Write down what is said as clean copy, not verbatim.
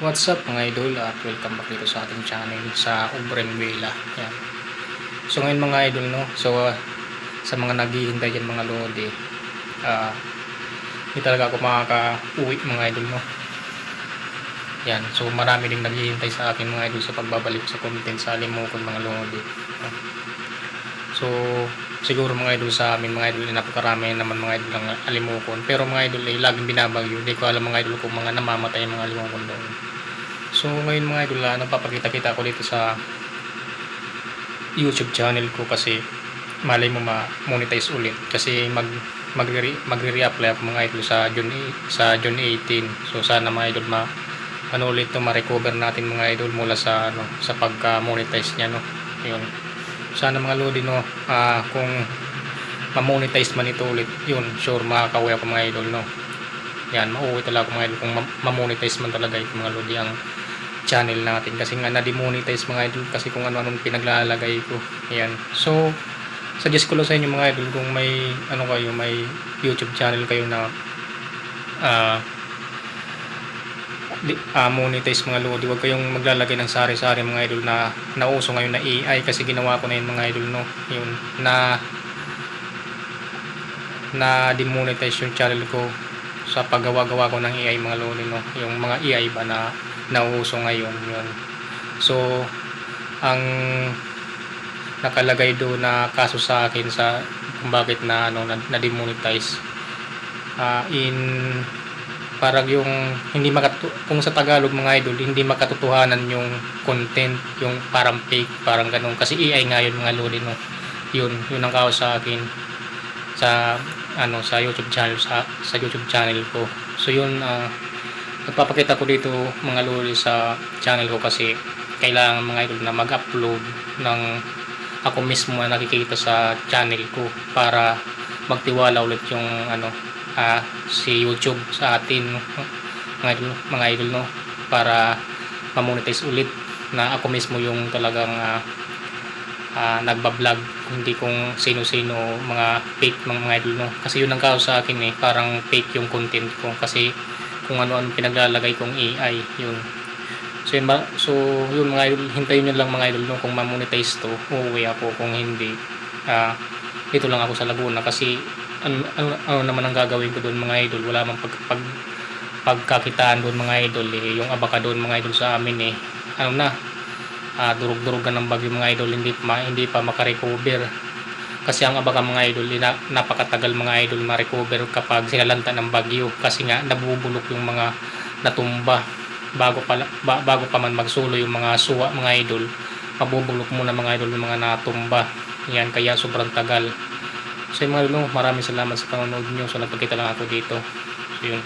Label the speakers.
Speaker 1: What's up mga idol at welcome back dito sa ating channel sa Obreng Vela. Yan. So ngayon mga idol no, sa mga naghihintay dyan mga lodi, hindi talaga ako makaka-uwi mga idol no. Yan, so marami ding naghihintay sa akin mga idol sa pagbabalik sa content sa Alimokon mga lodi. So siguro mga idol sa amin mga idol napakarami naman mga idol ng Alimokon, pero mga idol ay laging binabagyo. Hindi ko alam mga idol kung mga namamatay mga Alimokon doon. So ngayon mga idol, nagpapakita-kita ako dito sa YouTube channel ko kasi malay mo ma-monetize ulit kasi magre-reapply ako mga idol sa June 18. So sana mga idol ulit to ma-recover natin mga idol mula sa sa pagka-monetize niya no. Yun. Sana mga lodi no, kung ma-monetize man ito ulit, yun, sure makakauwi ako mga idol no. Yan, mauwi talaga ako mga idol kung ma-monetize man talaga ito mga lodi ang channel natin kasi nga na-demonetize mga idol kasi kung ano-anong pinaglalagay ko. Ayan. So suggest ko lang sa inyo mga idol kung may may YouTube channel kayo na monetize mga lodi, huwag kayong maglalagay ng sari-sari mga idol na nauso ngayon na AI kasi ginawa ko na yun mga idol no. Yun na demonetize yung channel ko sa paggawa-gawa ko ng AI mga lodi no. Yung mga AI ba na nauso ngayon yun. So ang nakalagay doon na kaso sa akin sa kung bakit na demonetize parang yung kung sa Tagalog mga idol hindi makatotohanan yung content, yung parang fake, parang ganun kasi AI nga yun mga lodi no. Yun ang kaso sa akin sa sa YouTube channel sa YouTube channel ko. So yun, nagpapakita ko dito mga lodi sa channel ko kasi kailangan mga idol na mag-upload ng ako mismo na nakikita sa channel ko para magtiwala ulit yung si YouTube sa atin mga idol no, para ma-monetize ulit na ako mismo yung talagang nagbablog, hindi kung sino-sino mga fake mga idol no. Kasi yun ang kaso sa akin parang fake yung content ko kasi kung ano-ano pinaglalagay kong AI yun. So yun mga idol, hintayin nyo lang mga idol no, kung ma-monetize to uuwi ako, kung hindi dito lang ako sa Laguna kasi ano naman ang gagawin ko doon mga idol, wala mang pagkakitaan doon mga idol yung abaka doon mga idol sa amin durug-durugan ng bagyo mga idol, hindi pa makarecover kasi ang abaka mga idol napakatagal mga idol ma-recover kapag sinalanta ng bagyo kasi nga nabubulok yung mga natumba bago pa man magsulo yung mga suwa mga idol, mabubulok muna mga idol yung mga natumba yan, kaya sobrang tagal. So mga idol, maraming salamat sa panonood nyo. So nagpakita lang ako dito. So yun.